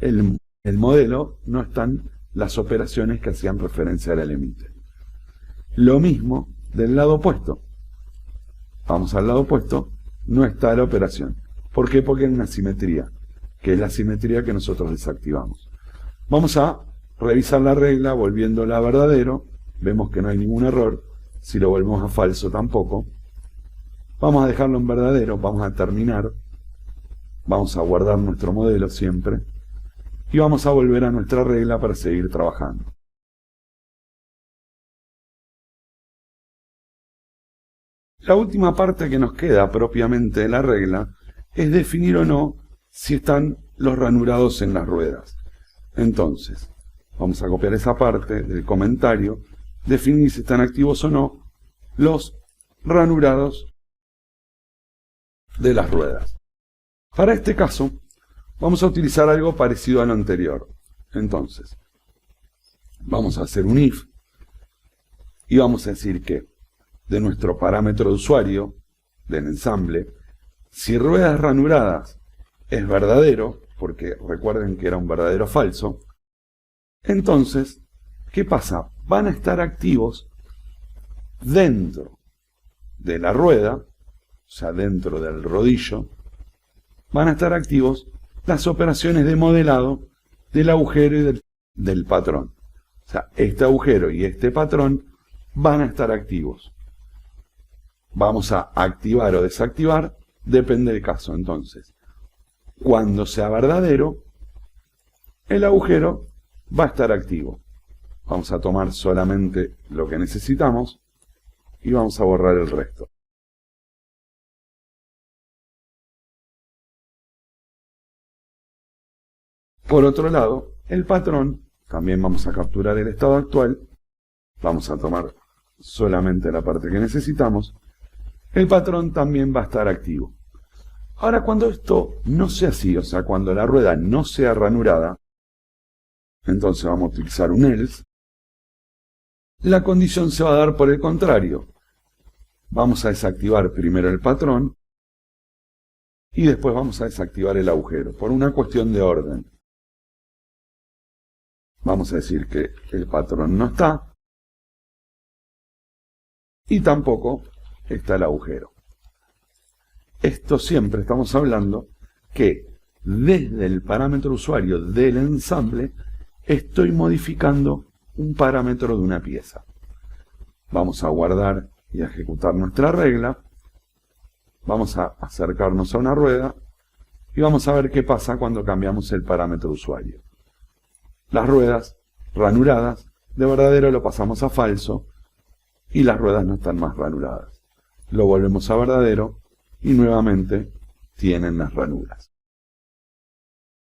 el modelo, no están las operaciones que hacían referencia al alímite. Lo mismo del lado opuesto. Vamos al lado opuesto, no está la operación. ¿Por qué? Porque hay una simetría, que es la simetría que nosotros desactivamos. Vamos a revisar la regla volviéndola a verdadero. Vemos que no hay ningún error. Si lo volvemos a falso tampoco. Vamos a dejarlo en verdadero, vamos a terminar. Vamos a guardar nuestro modelo siempre. Y vamos a volver a nuestra regla para seguir trabajando. La última parte que nos queda propiamente de la regla es definir o no si están los ranurados en las ruedas. Entonces, vamos a copiar esa parte del comentario, definir si están activos o no los ranurados de las ruedas. Para este caso, vamos a utilizar algo parecido a lo anterior. Entonces, vamos a hacer un if y vamos a decir que de nuestro parámetro de usuario, del ensamble, si ruedas ranuradas es verdadero, porque recuerden que era un verdadero falso, entonces, ¿qué pasa? Van a estar activos dentro de la rueda, o sea, dentro del rodillo, van a estar activos las operaciones de modelado del agujero y del patrón. O sea, este agujero y este patrón van a estar activos. Vamos a activar o desactivar, depende del caso. Entonces, cuando sea verdadero, el agujero va a estar activo. Vamos a tomar solamente lo que necesitamos y vamos a borrar el resto. Por otro lado, el patrón, también vamos a capturar el estado actual, vamos a tomar solamente la parte que necesitamos. El patrón también va a estar activo. Ahora, cuando esto no sea así, o sea, cuando la rueda no sea ranurada, entonces vamos a utilizar un else. La condición se va a dar por el contrario. Vamos a desactivar primero el patrón y después vamos a desactivar el agujero, por una cuestión de orden. Vamos a decir que el patrón no está y tampoco está el agujero. Esto siempre estamos hablando que desde el parámetro usuario del ensamble estoy modificando un parámetro de una pieza. Vamos a guardar y a ejecutar nuestra regla. Vamos a acercarnos a una rueda y vamos a ver qué pasa cuando cambiamos el parámetro usuario. Las ruedas ranuradas, de verdadero lo pasamos a falso y las ruedas no están más ranuradas. Lo volvemos a verdadero y nuevamente tienen las ranuras.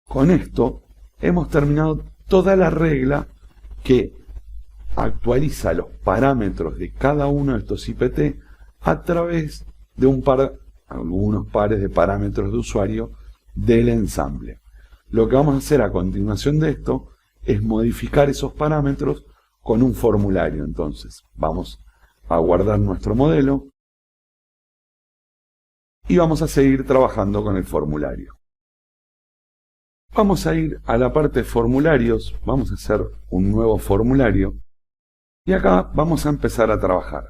Con esto hemos terminado toda la regla que actualiza los parámetros de cada uno de estos IPT a través de algunos pares de parámetros de usuario del ensamble. Lo que vamos a hacer a continuación de esto es modificar esos parámetros con un formulario. Entonces, vamos a guardar nuestro modelo y vamos a seguir trabajando con el formulario. Vamos a ir a la parte de formularios, vamos a hacer un nuevo formulario y acá vamos a empezar a trabajar.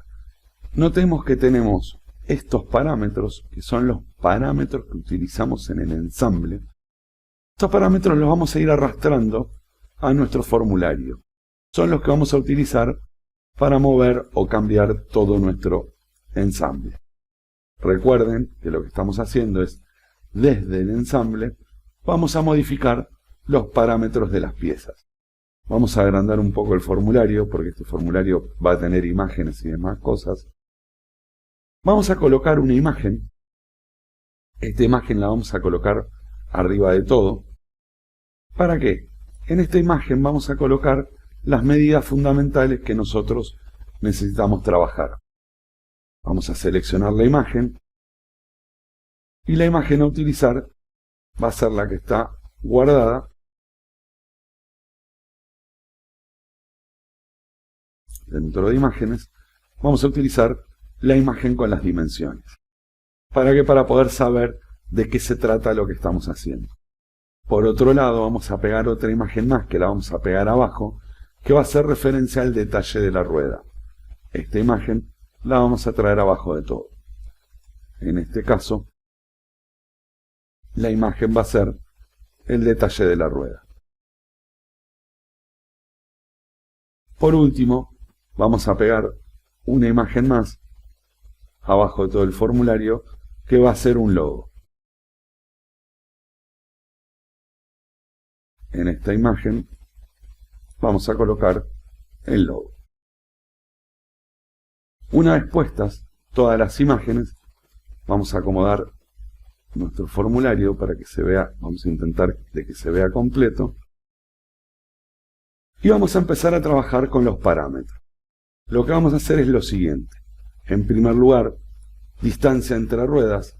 Notemos que tenemos estos parámetros, que son los parámetros que utilizamos en el ensamble. Estos parámetros los vamos a ir arrastrando a nuestro formulario. Son los que vamos a utilizar para mover o cambiar todo nuestro ensamble. Recuerden que lo que estamos haciendo es, desde el ensamble, vamos a modificar los parámetros de las piezas. Vamos a agrandar un poco el formulario, porque este formulario va a tener imágenes y demás cosas. Vamos a colocar una imagen. Esta imagen la vamos a colocar arriba de todo. ¿Para qué? En esta imagen vamos a colocar las medidas fundamentales que nosotros necesitamos trabajar. Vamos a seleccionar la imagen y la imagen a utilizar va a ser la que está guardada dentro de imágenes. Vamos a utilizar la imagen con las dimensiones. ¿Para qué? Para poder saber de qué se trata lo que estamos haciendo. Por otro lado, vamos a pegar otra imagen más, que la vamos a pegar abajo, que va a hacer referencia al detalle de la rueda. Esta imagen la vamos a traer abajo de todo. En este caso, la imagen va a ser el detalle de la rueda. Por último, vamos a pegar una imagen más abajo de todo el formulario, que va a ser un logo. En esta imagen vamos a colocar el logo. Una vez puestas todas las imágenes, vamos a acomodar nuestro formulario para que se vea, vamos a intentar de que se vea completo. Y vamos a empezar a trabajar con los parámetros. Lo que vamos a hacer es lo siguiente. En primer lugar, distancia entre ruedas.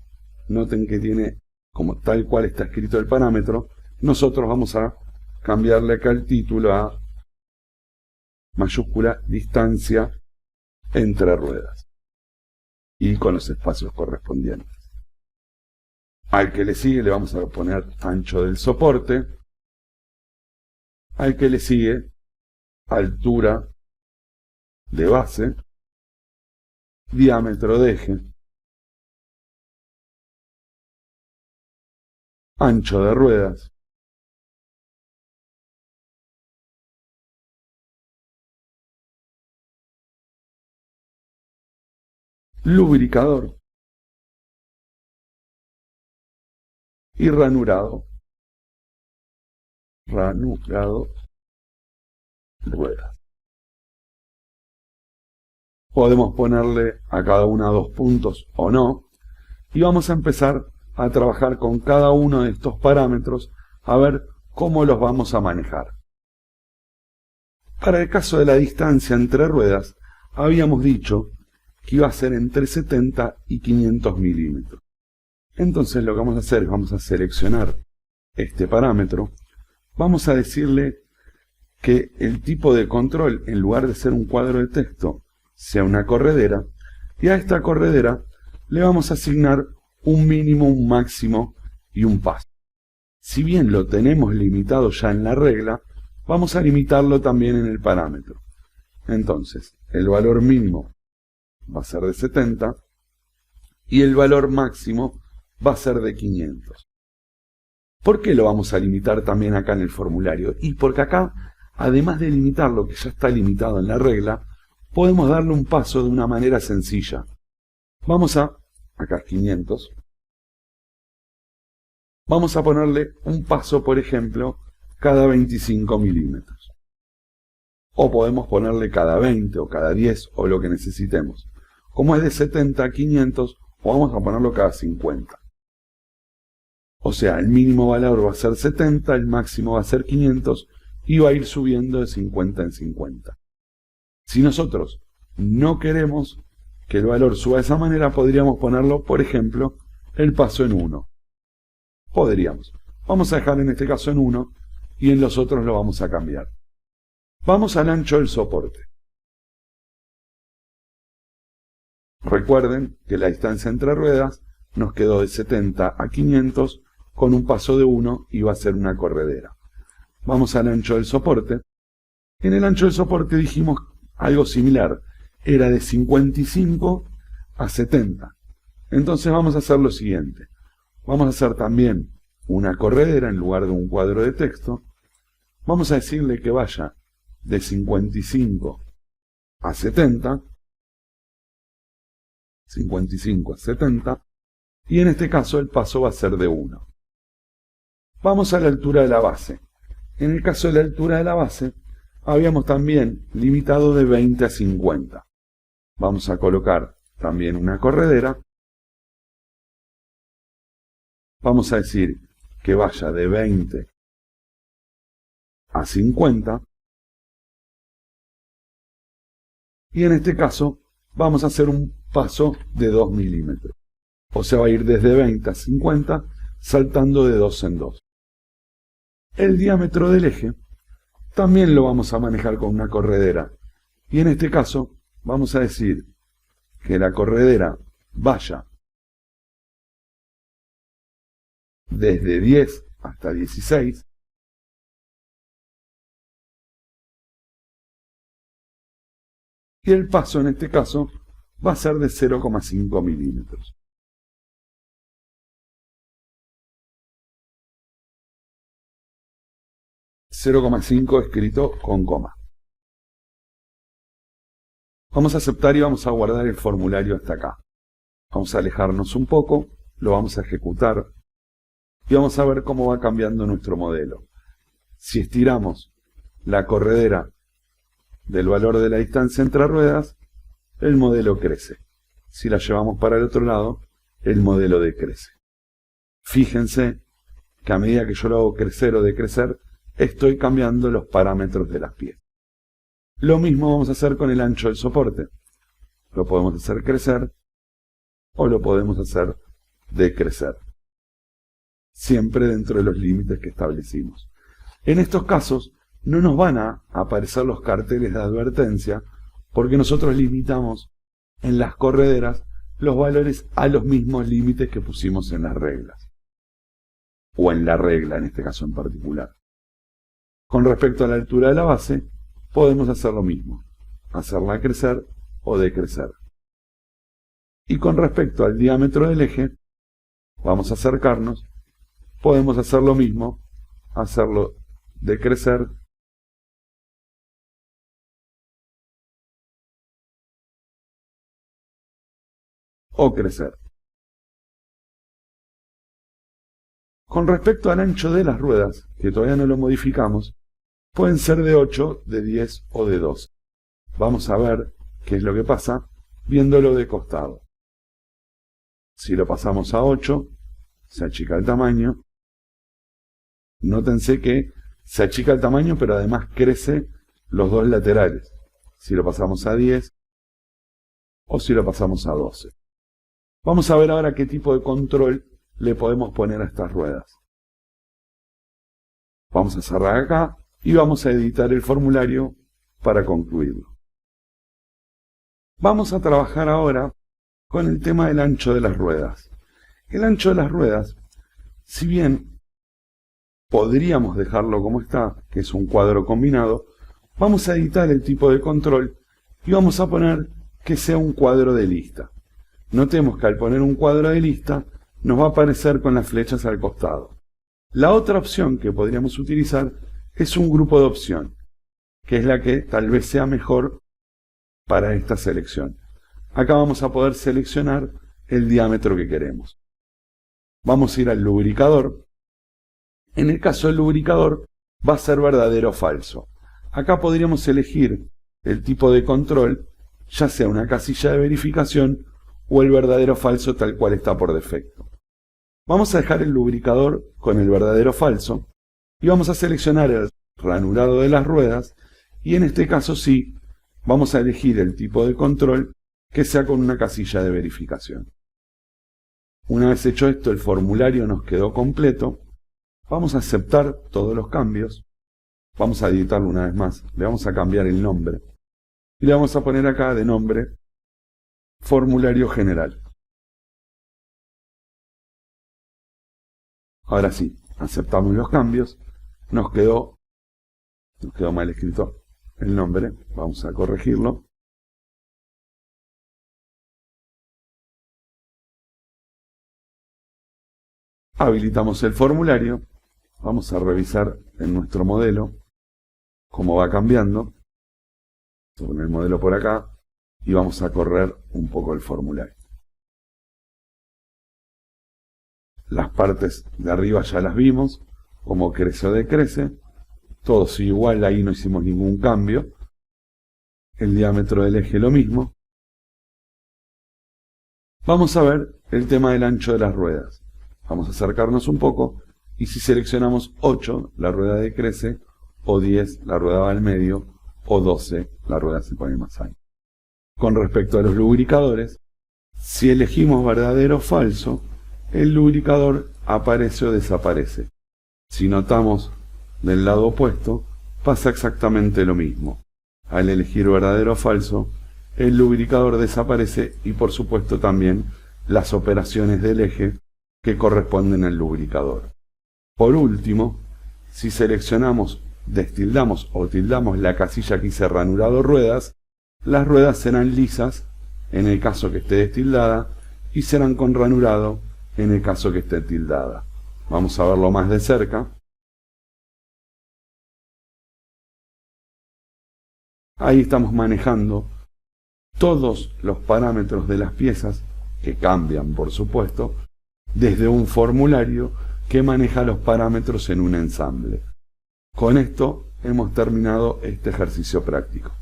Noten que tiene, como tal cual está escrito el parámetro, nosotros vamos a cambiarle acá el título a mayúscula distancia entre ruedas. Y con los espacios correspondientes. Al que le sigue le vamos a poner ancho del soporte. Al que le sigue, altura de base, diámetro de eje, ancho de ruedas, lubricador y ranurado ruedas. Podemos ponerle a cada una 2 puntos o no, y vamos a empezar a trabajar con cada uno de estos parámetros a ver cómo los vamos a manejar. Para el caso de la distancia entre ruedas, habíamos dicho que iba a ser entre 70 y 500 milímetros. Entonces lo que vamos a hacer es vamos a seleccionar este parámetro, vamos a decirle que el tipo de control, en lugar de ser un cuadro de texto, sea una corredera, y a esta corredera le vamos a asignar un mínimo, un máximo y un paso. Si bien lo tenemos limitado ya en la regla, vamos a limitarlo también en el parámetro. Entonces, el valor mínimo va a ser de 70 y el valor máximo va a ser de 500. ¿Por qué lo vamos a limitar también acá en el formulario? Y porque acá, además de limitar lo que ya está limitado en la regla, podemos darle un paso de una manera sencilla. Vamos a, acá es 500, vamos a ponerle un paso, por ejemplo, cada 25 milímetros. O podemos ponerle cada 20 o cada 10 o lo que necesitemos. Como es de 70 a 500, o vamos a ponerlo cada 50. O sea, el mínimo valor va a ser 70, el máximo va a ser 500 y va a ir subiendo de 50 en 50. Si nosotros no queremos que el valor suba de esa manera, podríamos ponerlo, por ejemplo, el paso en 1. Podríamos. Vamos a dejar en este caso en 1 y en los otros lo vamos a cambiar. Vamos al ancho del soporte. Recuerden que la distancia entre ruedas nos quedó de 70 a 500 con un paso de 1 y va a ser una corredera. Vamos al ancho del soporte. En el ancho del soporte dijimos algo similar. Era de 55 a 70. Entonces vamos a hacer lo siguiente. Vamos a hacer también una corredera en lugar de un cuadro de texto. Vamos a decirle que vaya de 55 a 70. 55 a 70. Y en este caso el paso va a ser de 1. Vamos a la altura de la base. En el caso de la altura de la base, habíamos también limitado de 20 a 50. Vamos a colocar también una corredera. Vamos a decir que vaya de 20 a 50. Y en este caso vamos a hacer un paso de 2 milímetros. O sea, va a ir desde 20 a 50, saltando de 2 en 2. El diámetro del eje también lo vamos a manejar con una corredera. Y en este caso vamos a decir que la corredera vaya desde 10 hasta 16. Y el paso en este caso va a ser de 0,5 milímetros. .5 escrito con coma. Vamos a aceptar y vamos a guardar el formulario hasta acá. Vamos a alejarnos un poco, lo vamos a ejecutar y vamos a ver cómo va cambiando nuestro modelo. Si estiramos la corredera del valor de la distancia entre ruedas, el modelo crece. Si la llevamos para el otro lado, el modelo decrece. Fíjense que a medida que yo lo hago crecer o decrecer, estoy cambiando los parámetros de las piezas. Lo mismo vamos a hacer con el ancho del soporte. Lo podemos hacer crecer o lo podemos hacer decrecer. Siempre dentro de los límites que establecimos. En estos casos no nos van a aparecer los carteles de advertencia porque nosotros limitamos en las correderas los valores a los mismos límites que pusimos en las reglas. O en la regla en este caso en particular. Con respecto a la altura de la base, podemos hacer lo mismo, hacerla crecer o decrecer. Y con respecto al diámetro del eje, vamos a acercarnos, podemos hacer lo mismo, hacerlo decrecer o crecer. Con respecto al ancho de las ruedas, que todavía no lo modificamos, pueden ser de 8, de 10 o de 12. Vamos a ver qué es lo que pasa viéndolo de costado. Si lo pasamos a 8, se achica el tamaño. Nótense que se achica el tamaño, pero además crece los dos laterales. Si lo pasamos a 10 o si lo pasamos a 12. Vamos a ver ahora qué tipo de control le podemos poner a estas ruedas. Vamos a cerrar acá y vamos a editar el formulario para concluirlo. Vamos a trabajar ahora con el tema del ancho de las ruedas. El ancho de las ruedas, si bien podríamos dejarlo como está, que es un cuadro combinado, vamos a editar el tipo de control y vamos a poner que sea un cuadro de lista. Notemos que al poner un cuadro de lista nos va a aparecer con las flechas al costado. La otra opción que podríamos utilizar es un grupo de opción, que es la que tal vez sea mejor para esta selección. Acá vamos a poder seleccionar el diámetro que queremos. Vamos a ir al lubricador. En el caso del lubricador va a ser verdadero o falso. Acá podríamos elegir el tipo de control, ya sea una casilla de verificación o el verdadero o falso tal cual está por defecto. Vamos a dejar el lubricador con el verdadero falso y vamos a seleccionar el ranurado de las ruedas y en este caso sí, vamos a elegir el tipo de control que sea con una casilla de verificación. Una vez hecho esto, el formulario nos quedó completo. Vamos a aceptar todos los cambios. Vamos a editarlo una vez más. Le vamos a cambiar el nombre. Y le vamos a poner acá de nombre formulario general. Ahora sí, aceptamos los cambios. Nos quedó mal escrito el nombre. Vamos a corregirlo. Habilitamos el formulario. Vamos a revisar en nuestro modelo cómo va cambiando. Vamos a poner el modelo por acá y vamos a correr un poco el formulario. Las partes de arriba ya las vimos, cómo crece o decrece. Todo sigue igual, ahí no hicimos ningún cambio. El diámetro del eje lo mismo. Vamos a ver el tema del ancho de las ruedas. Vamos a acercarnos un poco y si seleccionamos 8, la rueda decrece, o 10, la rueda va al medio, o 12, la rueda se pone más ancha. Con respecto a los lubricadores, si elegimos verdadero o falso, el lubricador aparece o desaparece. Si notamos del lado opuesto, pasa exactamente lo mismo. Al elegir verdadero o falso, el lubricador desaparece y por supuesto también las operaciones del eje que corresponden al lubricador. Por último, si seleccionamos, destildamos o tildamos la casilla que dice ranurado ruedas, las ruedas serán lisas en el caso que esté destildada y serán con ranurado en el caso que esté tildada. Vamos a verlo más de cerca. Ahí estamos manejando todos los parámetros de las piezas, que cambian por supuesto, desde un formulario que maneja los parámetros en un ensamble. Con esto hemos terminado este ejercicio práctico.